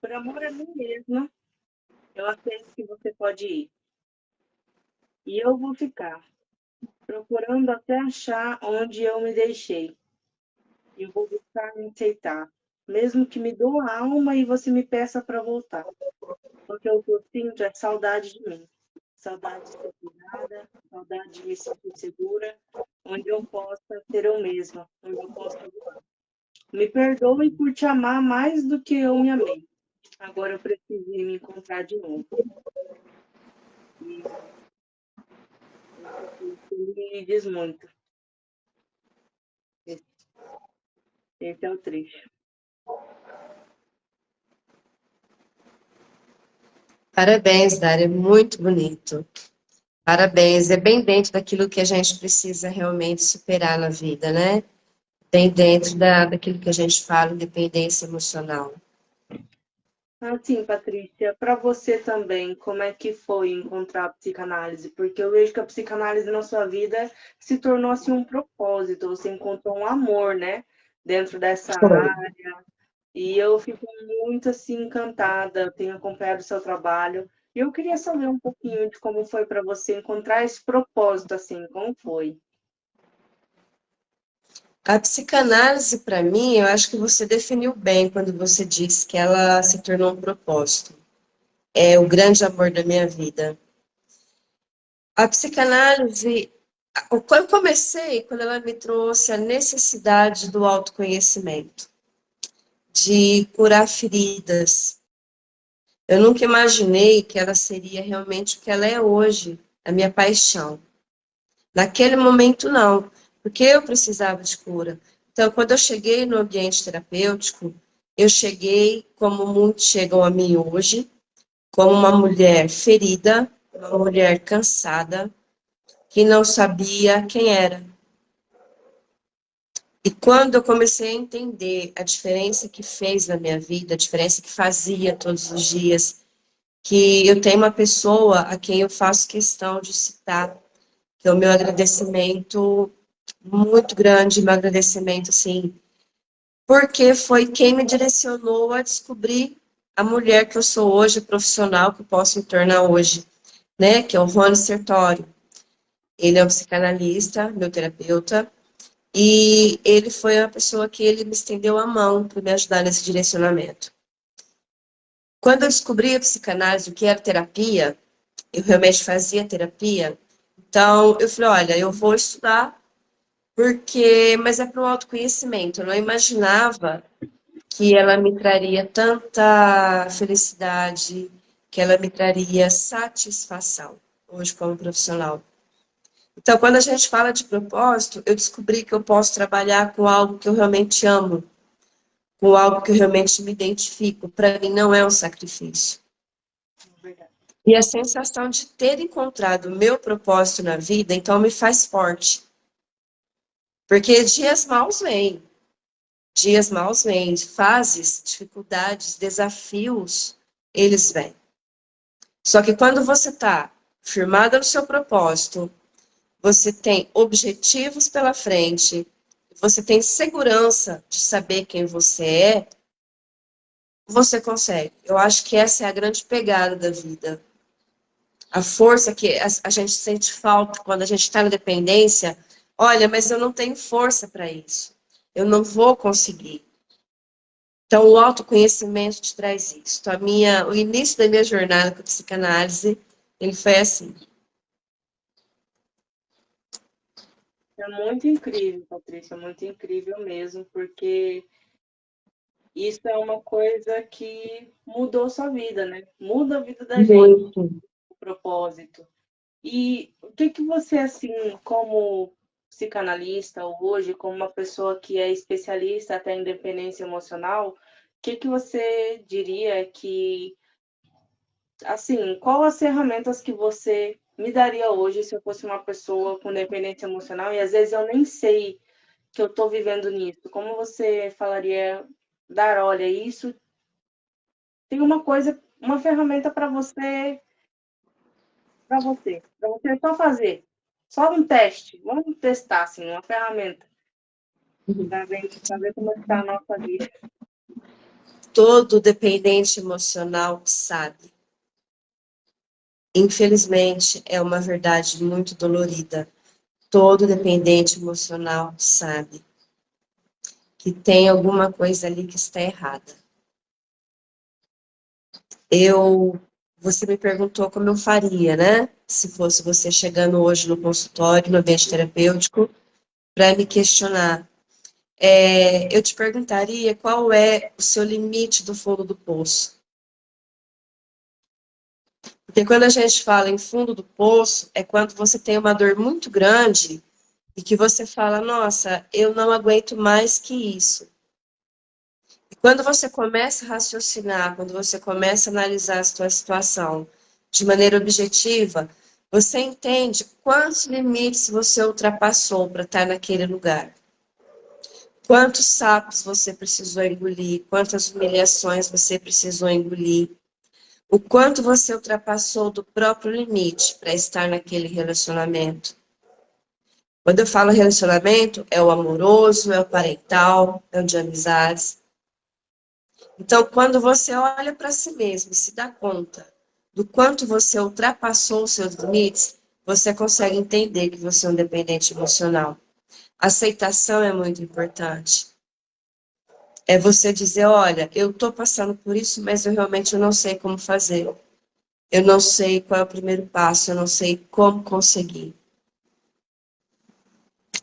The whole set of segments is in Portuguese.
Por amor a mim mesma, eu aceito que você pode ir. E eu vou ficar, procurando até achar onde eu me deixei. E eu vou buscar me aceitar, mesmo que me doa a alma e você me peça para voltar. Porque o que eu sinto é saudade de mim. Saudade de ser cuidada, saudade de me sentir segura, onde eu possa ser eu mesma, onde eu possa voar. Me perdoe por te amar mais do que eu me amei. Agora eu preciso ir me encontrar de novo. E isso me diz muito. Esse é o trecho. Parabéns, Dária, muito bonito. Parabéns, é bem dentro daquilo que a gente precisa realmente superar na vida, né? Bem dentro daquilo que a gente fala, independência emocional. Assim, Patrícia, para você também, como é que foi encontrar a psicanálise? Porque eu vejo que a psicanálise na sua vida se tornou assim um propósito, você encontrou um amor, né, dentro dessa Foi. área. E eu fico muito assim encantada, tenho acompanhado o seu trabalho. E eu queria saber um pouquinho de como foi para você encontrar esse propósito assim, como foi? A psicanálise, para mim, eu acho que você definiu bem quando você disse que ela se tornou um propósito. É o grande amor da minha vida. A psicanálise, eu comecei quando ela me trouxe a necessidade do autoconhecimento, de curar feridas. Eu nunca imaginei que ela seria realmente o que ela é hoje, a minha paixão. Naquele momento, não, porque eu precisava de cura. Então, quando eu cheguei no ambiente terapêutico, eu cheguei, como muitos chegam a mim hoje, como uma mulher ferida, uma mulher cansada, que não sabia quem era. E quando eu comecei a entender a diferença que fez na minha vida, a diferença que fazia todos os dias, que eu tenho uma pessoa a quem eu faço questão de citar, que é o meu agradecimento muito grande, meu agradecimento, assim, porque foi quem me direcionou a descobrir a mulher que eu sou hoje, profissional que eu posso me tornar hoje, né, que é o Rony Sertório. Ele é um psicanalista, meu terapeuta, e ele foi a pessoa que ele me estendeu a mão para me ajudar nesse direcionamento. Quando eu descobri a psicanálise, o que era terapia, eu realmente fazia terapia, então eu falei, olha, eu vou estudar, mas é para o autoconhecimento. Eu não imaginava que ela me traria tanta felicidade, que ela me traria satisfação, hoje como profissional. Então, quando a gente fala de propósito, eu descobri que eu posso trabalhar com algo que eu realmente amo, com algo que eu realmente me identifico. Para mim, não é um sacrifício. E a sensação de ter encontrado o meu propósito na vida, então, me faz forte. Porque dias maus vêm, fases, dificuldades, desafios, eles vêm. Só que quando você está firmada no seu propósito, você tem objetivos pela frente, você tem segurança de saber quem você consegue. Eu acho que essa é a grande pegada da vida. A força que a gente sente falta quando a gente está na dependência. Olha, mas eu não tenho força para isso. Eu não vou conseguir. Então, o autoconhecimento te traz isso. O início da minha jornada com a psicanálise, ele foi assim. É muito incrível, Patrícia, muito incrível mesmo, porque isso é uma coisa que mudou sua vida, né? Muda a vida da gente, Muito. o propósito. E o que que você, assim, como psicanalista hoje, como uma pessoa que é especialista até em dependência emocional, o que que você diria que, assim, qual as ferramentas que você me daria hoje se eu fosse uma pessoa com dependência emocional e às vezes eu nem sei que eu estou vivendo nisso? Como você falaria, dar, olha, isso tem uma coisa, uma ferramenta para você só fazer. Só um teste. Vamos testar, assim, uma ferramenta para ver como está a nossa vida. todo dependente emocional sabe. Infelizmente, é uma verdade muito dolorida. Todo dependente emocional sabe que tem alguma coisa ali que está errada. Você me perguntou como eu faria, né? Se fosse você chegando hoje no consultório, no ambiente terapêutico, para me questionar. Eu te perguntaria qual é o seu limite do fundo do poço. Porque quando a gente fala em fundo do poço, é quando você tem uma dor muito grande e que você fala, nossa, eu não aguento mais que isso. E quando você começa a raciocinar, quando você começa a analisar a sua situação de maneira objetiva, você entende quantos limites você ultrapassou para estar naquele lugar. Quantos sapos você precisou engolir, quantas humilhações você precisou engolir, o quanto você ultrapassou do próprio limite para estar naquele relacionamento. Quando eu falo relacionamento, é o amoroso, é o parental, é o de amizades. Então, quando você olha para si mesmo e se dá conta do quanto você ultrapassou os seus limites, você consegue entender que você é um dependente emocional. Aceitação é muito importante. É você dizer, olha, eu estou passando por isso, mas eu realmente não sei como fazer. Eu não sei qual é o primeiro passo, eu não sei como conseguir.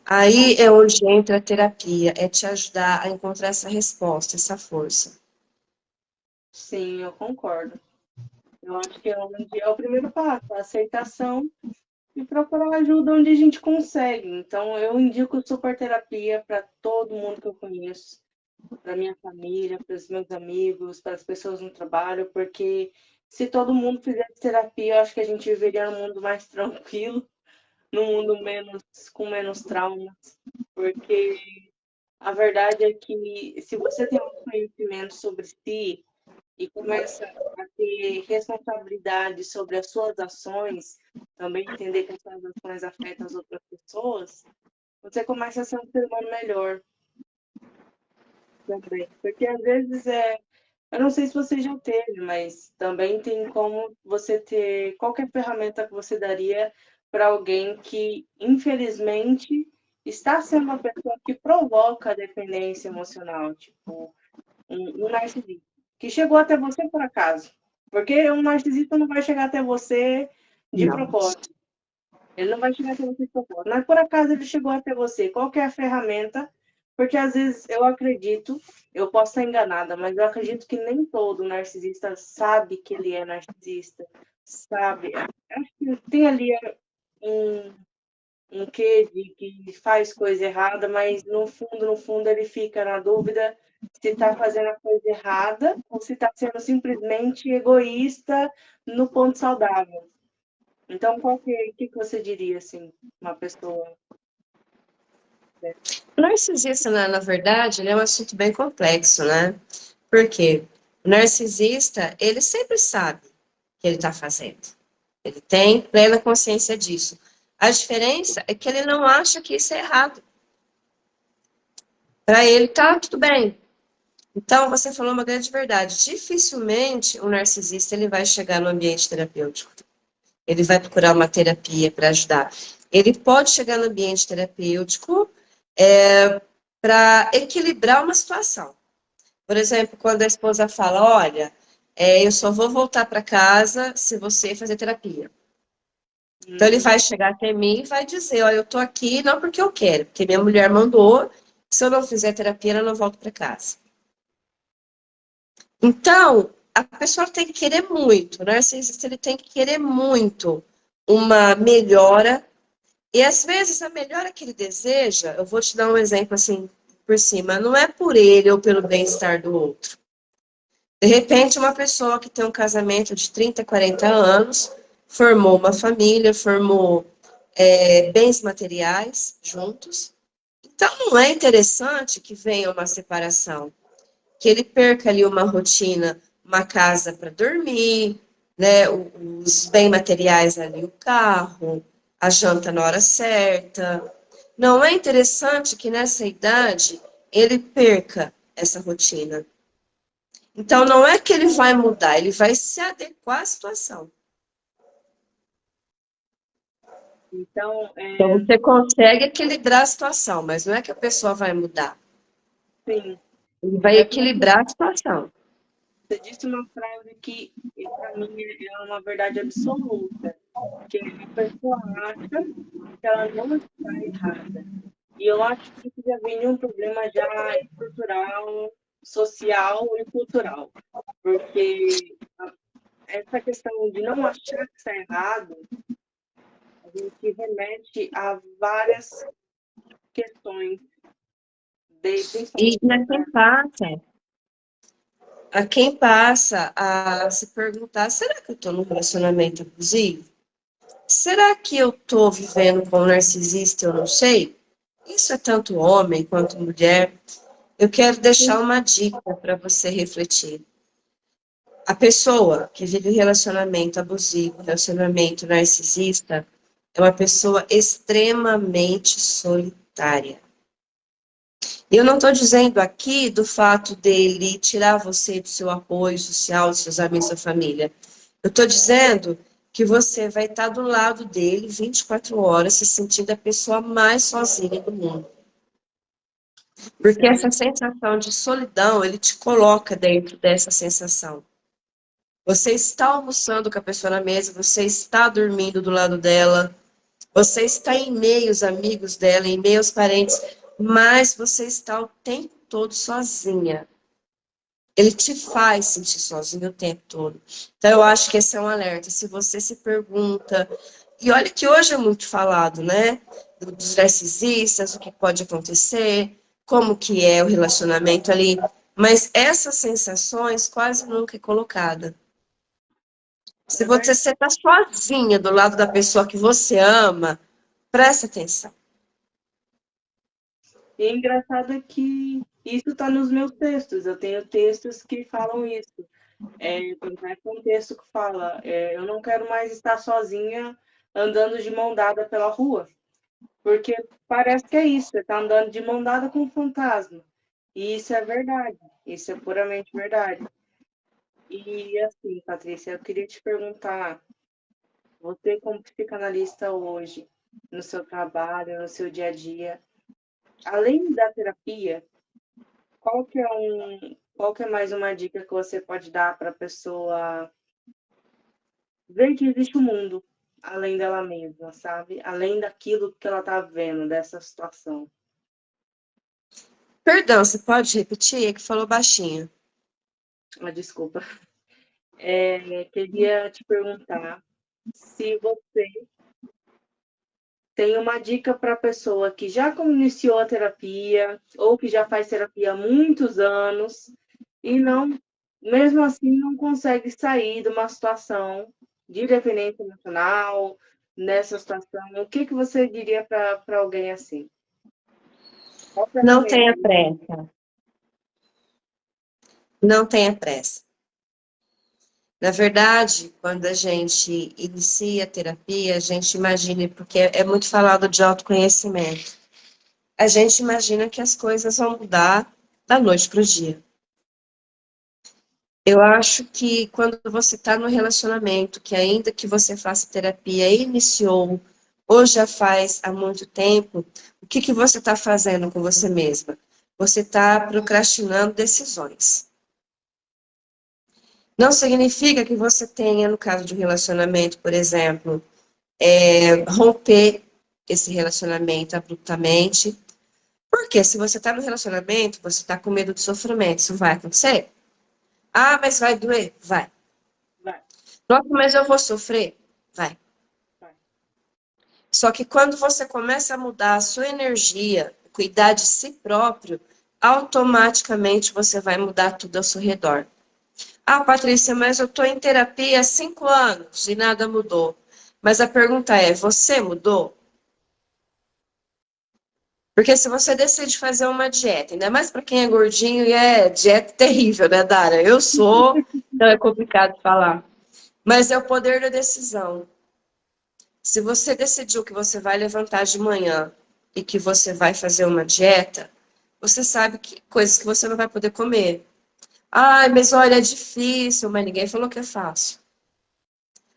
Aí é onde entra a terapia, é te ajudar a encontrar essa resposta, essa força. Sim, eu concordo. Eu acho que é o primeiro passo, a aceitação e procurar ajuda onde a gente consegue. Então, eu indico super terapia para todo mundo que eu conheço, para minha família, para os meus amigos, para as pessoas no trabalho, porque se todo mundo fizesse terapia, eu acho que a gente viveria num mundo mais tranquilo, num mundo com menos traumas, porque a verdade é que se você tem um conhecimento sobre si e começa a ter responsabilidade sobre as suas ações, também entender que as suas ações afetam as outras pessoas, você começa a ser um ser humano melhor também. Porque às vezes eu não sei se você já teve, mas também tem como você ter qualquer ferramenta que você daria para alguém que, infelizmente, está sendo uma pessoa que provoca a dependência emocional, tipo um narcisista, que chegou até você por acaso. Porque um narcisista não vai chegar até você de Não. propósito. Ele não vai chegar até você de propósito. Mas por acaso ele chegou até você. Qual que é a ferramenta? Porque às vezes eu acredito, eu posso estar enganada, mas eu acredito que nem todo narcisista sabe que ele é narcisista. Sabe? Acho que tem ali um, um quê de que faz coisa errada, mas no fundo, ele fica na dúvida se está fazendo a coisa errada ou se está sendo simplesmente egoísta no ponto saudável. Então, que você diria, assim, uma pessoa dessa? O narcisista, na verdade, ele é um assunto bem complexo, né? Por quê? O narcisista, ele sempre sabe o que ele está fazendo. Ele tem plena consciência disso. A diferença é que ele não acha que isso é errado. Para ele, tá tudo bem. Então, você falou uma grande verdade. Dificilmente o narcisista ele vai chegar no ambiente terapêutico. Ele vai procurar uma terapia para ajudar. Ele pode chegar no ambiente terapêutico para equilibrar uma situação. Por exemplo, quando a esposa fala, olha, eu só vou voltar para casa se você fazer terapia. Então ele vai chegar até mim e vai dizer, olha, eu estou aqui não porque eu quero, porque minha mulher mandou, se eu não fizer terapia, eu não volto para casa. Então, a pessoa tem que querer muito, o narcisista ele tem que querer muito uma melhora. E às vezes a melhora que ele deseja, eu vou te dar um exemplo assim por cima, não é por ele ou pelo bem-estar do outro. De repente, uma pessoa que tem um casamento de 30, 40 anos, formou uma família, formou bens materiais juntos. Então, não é interessante que venha uma separação, que ele perca ali uma rotina, uma casa para dormir, né, os bens materiais ali, o carro, a janta na hora certa. Não é interessante que nessa idade ele perca essa rotina. Então, não é que ele vai mudar, ele vai se adequar à situação. Então, Então, você consegue equilibrar a situação, mas não é que a pessoa vai mudar. sim, Ele vai mas assim, equilibrar a situação. você disse uma frase que, para mim, é uma verdade absoluta, que a pessoa acha que ela não está errada. E eu acho que isso já vem de um problema já estrutural, social e cultural. Porque essa questão de não achar que está errado, a gente remete a várias questões, E principalmente a quem passa a se perguntar, será que eu estou num relacionamento abusivo? Será que eu estou vivendo com um narcisista? Eu não sei. Isso é tanto homem quanto mulher. Eu quero deixar uma dica para você refletir. A pessoa que vive relacionamento abusivo, relacionamento narcisista, é uma pessoa extremamente solitária. E eu não estou dizendo aqui do fato dele tirar você do seu apoio social, dos seus amigos, da sua família. Eu estou dizendo que você vai estar do lado dele 24 horas, se sentindo a pessoa mais sozinha do mundo. isso Porque é essa sensação de solidão, ele te coloca dentro dessa sensação. Você está almoçando com a pessoa na mesa, você está dormindo do lado dela, você está em meio aos amigos dela, em meio aos parentes, mas você está o tempo todo sozinha. Ele te faz sentir sozinho o tempo todo. Então, eu acho que esse é um alerta. Se você se pergunta, e olha que hoje é muito falado, né? Dos narcisistas, o que pode acontecer, como que é o relacionamento ali, mas essas sensações quase nunca é colocada. Se é verdade. você está sozinha do lado da pessoa que você ama, preste atenção. E é engraçado que isso está nos meus textos. Eu tenho textos que falam isso. Por exemplo, um texto que fala: eu não quero mais estar sozinha andando de mão dada pela rua. Porque parece que é isso, você está andando de mão dada com um fantasma. E isso é verdade. Isso é puramente verdade. E assim, Patrícia, eu queria te perguntar, você como psicanalista hoje, no seu trabalho, no seu dia a dia, além da terapia, qual que é mais uma dica que você pode dar para a pessoa ver que existe um mundo além dela mesma, sabe? Além daquilo que ela está vendo, dessa situação. Perdão, você pode repetir? É que falou baixinho. Ah, desculpa. Queria te perguntar se você tem uma dica para a pessoa que já iniciou a terapia ou que já faz terapia há muitos anos e não, mesmo assim, não consegue sair de uma situação de dependência emocional, nessa situação. O que que você diria para alguém assim? Qual Não ferramenta? tenha pressa. Não tenha pressa. Na verdade, quando a gente inicia a terapia, a gente imagina, porque é muito falado de autoconhecimento, a gente imagina que as coisas vão mudar da noite para o dia. Eu acho que quando você está no relacionamento, que ainda que você faça terapia, iniciou ou já faz há muito tempo, o que que você está fazendo com você mesma? Você está procrastinando decisões. Não significa que você tenha, no caso de um relacionamento, por exemplo, romper esse relacionamento abruptamente. Porque se você está no relacionamento, você está com medo de sofrimento, isso vai acontecer? Ah, mas vai doer? Vai. Vai, Nossa, mas eu vou sofrer? Vai. vai. Só que quando você começa a mudar a sua energia, cuidar de si próprio, automaticamente você vai mudar tudo ao seu redor. Ah, Patrícia, mas eu estou em terapia há 5 anos e nada mudou. Mas a pergunta é: você mudou? Porque se você decide fazer uma dieta, ainda mais para quem é gordinho, e é dieta terrível, né, Dara? Eu sou, então é complicado falar. Mas é o poder da decisão. Se você decidiu que você vai levantar de manhã e que você vai fazer uma dieta, você sabe que coisas que você não vai poder comer. Ai, mas olha, é difícil, mas ninguém falou que é fácil.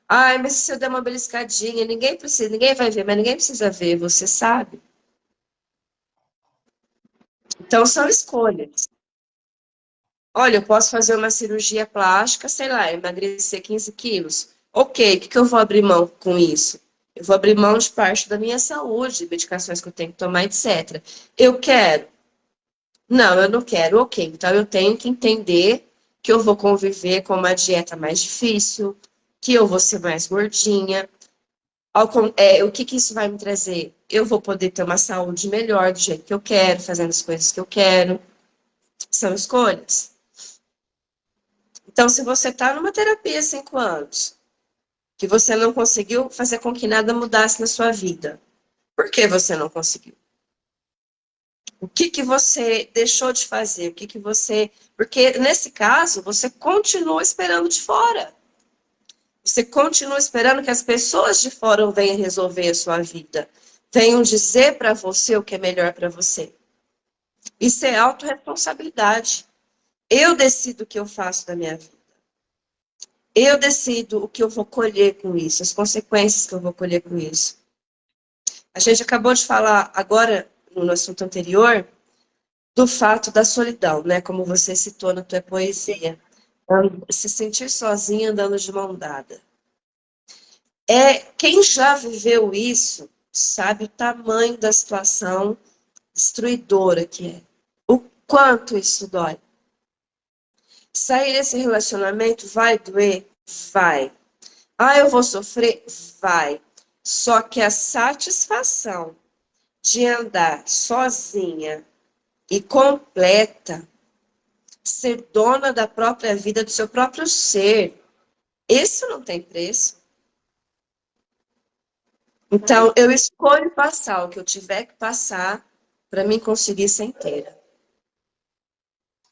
Ai, mas se eu der uma beliscadinha, ninguém precisa, ninguém vai ver, mas ninguém precisa ver, você sabe. Então são escolhas. Olha, eu posso fazer uma cirurgia plástica, sei lá, emagrecer 15 quilos. Ok, o que que eu vou abrir mão com isso? Eu vou abrir mão de parte da minha saúde, medicações que eu tenho que tomar, etc. Eu quero? Não, eu não quero. Ok, então eu tenho que entender que eu vou conviver com uma dieta mais difícil, que eu vou ser mais gordinha. O que que isso vai me trazer? Eu vou poder ter uma saúde melhor do jeito que eu quero, fazendo as coisas que eu quero. São escolhas. Então, se você está numa terapia há 5 anos, que você não conseguiu fazer com que nada mudasse na sua vida, por que você não conseguiu? O que que você deixou de fazer? O que que você. Porque nesse caso, você continua esperando de fora. Você continua esperando que as pessoas de fora venham resolver a sua vida. Venham dizer para você o que é melhor para você. Isso é autorresponsabilidade. Eu decido o que eu faço da minha vida. Eu decido o que eu vou colher com isso, as consequências que eu vou colher com isso. A gente acabou de falar agora, no assunto anterior, do fato da solidão, né? Como você citou na tua poesia. Se sentir sozinha andando de mão dada. Quem já viveu isso sabe o tamanho da situação destruidora que é. O quanto isso dói. Sair desse relacionamento vai doer? Vai. Ah, eu vou sofrer? Vai. Só que a satisfação de andar sozinha e completa, ser dona da própria vida, do seu próprio ser, isso não tem preço. Então, eu escolho passar o que eu tiver que passar para mim conseguir ser inteira.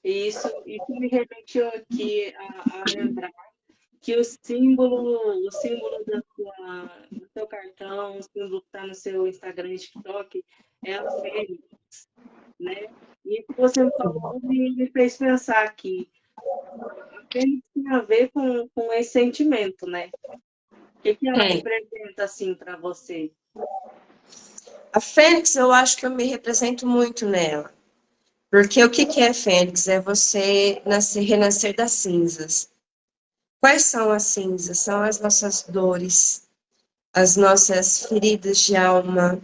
E isso me remeteu aqui a lembrar que o símbolo do seu cartão, o símbolo que está no seu Instagram e TikTok é a fênix, né? E o que você me falou me fez pensar que a fênix tem a ver com esse sentimento, né? O que, que ela Tem. representa, assim, para você? A Fênix, eu acho que eu me represento muito nela. Porque o que que é Fênix? É você nascer, renascer das cinzas. Quais são as cinzas? São as nossas dores, as nossas feridas de alma.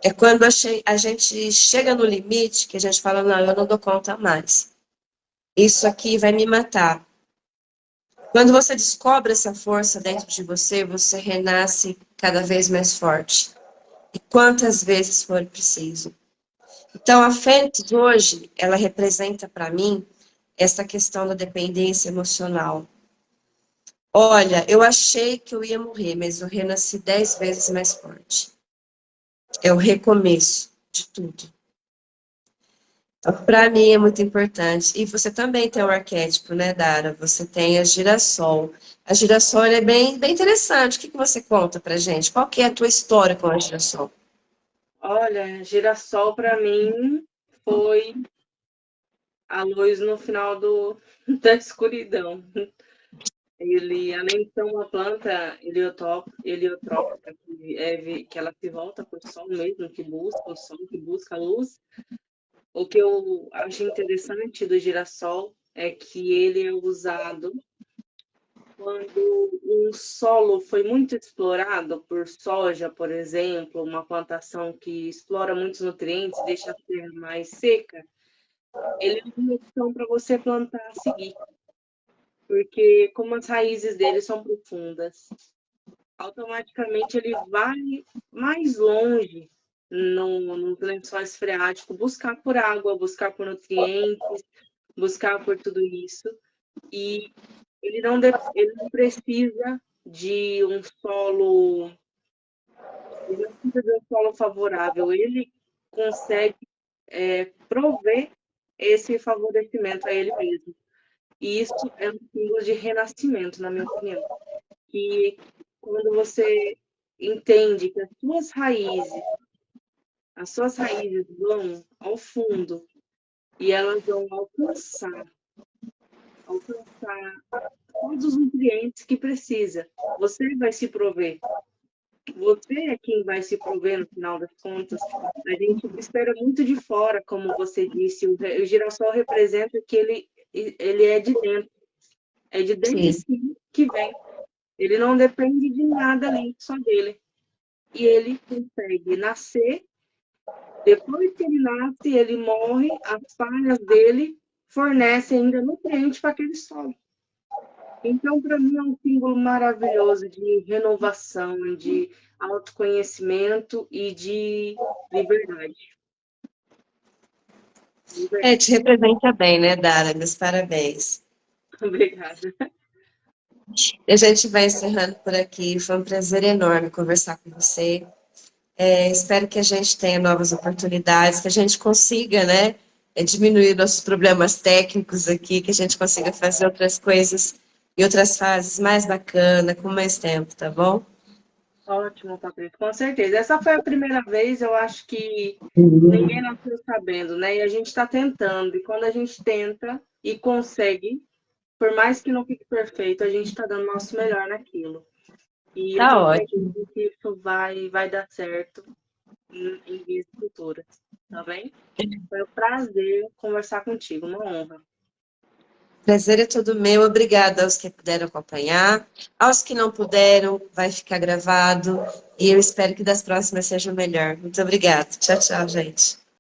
É quando a gente chega no limite que a gente fala, não, eu não dou conta mais. Isso aqui vai me matar. Quando você descobre essa força dentro de você, você renasce cada vez mais forte. E quantas vezes for preciso. Então, a Fênix hoje, ela representa para mim essa questão da dependência emocional. Olha, eu achei que eu ia morrer, mas eu renasci 10 vezes mais forte. É o recomeço de tudo. Então, para mim é muito importante. E você também tem um arquétipo, né, Dara? Você tem a girassol. A girassol é bem interessante. O que que você conta pra gente? Qual que é a tua história com a girassol? Olha, girassol para mim foi a luz no final da escuridão. Ele, além de ser uma planta heliotrópica, que ela se volta para o sol mesmo, que busca o sol, que busca a luz, o que eu acho interessante do girassol é que ele é usado quando um solo foi muito explorado por soja, por exemplo, uma plantação que explora muitos nutrientes, deixa a terra mais seca, ele é uma opção para você plantar a seguir, porque como as raízes dele são profundas, automaticamente ele vai mais longe no lençóis freático, buscar por água, buscar por nutrientes, buscar por tudo isso. E ele não precisa de um solo, ele não precisa de um solo favorável, ele consegue prover esse favorecimento a ele mesmo. E isso é um símbolo de renascimento, na minha opinião. Que quando você entende que as suas raízes vão ao fundo e elas vão alcançar alcançar todos os nutrientes que precisa. Você vai se prover. Você é quem vai se prover no final das contas. A gente espera muito de fora, como você disse. O girassol representa que ele é de dentro. É de dentro de Sim. si que vem. Ele não depende de nada ali, só dele. E ele consegue nascer. Depois que ele nasce, ele morre, as falhas dele fornecem ainda nutrientes para aquele solo. Então, para mim, é um símbolo maravilhoso de renovação, de autoconhecimento e de liberdade. Liberdade. Te representa bem, né, Dara? Meus parabéns. Obrigada. A gente vai encerrando por aqui. Foi um prazer enorme conversar com você. Espero que a gente tenha novas oportunidades, que a gente consiga, né, diminuir nossos problemas técnicos aqui, que a gente consiga fazer outras coisas e outras fases mais bacana, com mais tempo, tá bom? Ótimo, Patrícia, com certeza. Essa foi a primeira vez, eu acho que ninguém nasceu sabendo, né? E a gente está tentando. E quando a gente tenta e consegue, por mais que não fique perfeito, a gente está dando o nosso melhor naquilo. E eu Tá tenho ótimo. certeza que isso vai dar certo em vias futuras, tá bem? Foi um prazer conversar contigo, uma honra. Prazer é todo meu. Obrigada aos que puderam acompanhar. Aos que não puderam, vai ficar gravado. E eu espero que das próximas seja o melhor. Muito obrigada. Tchau, tchau, gente.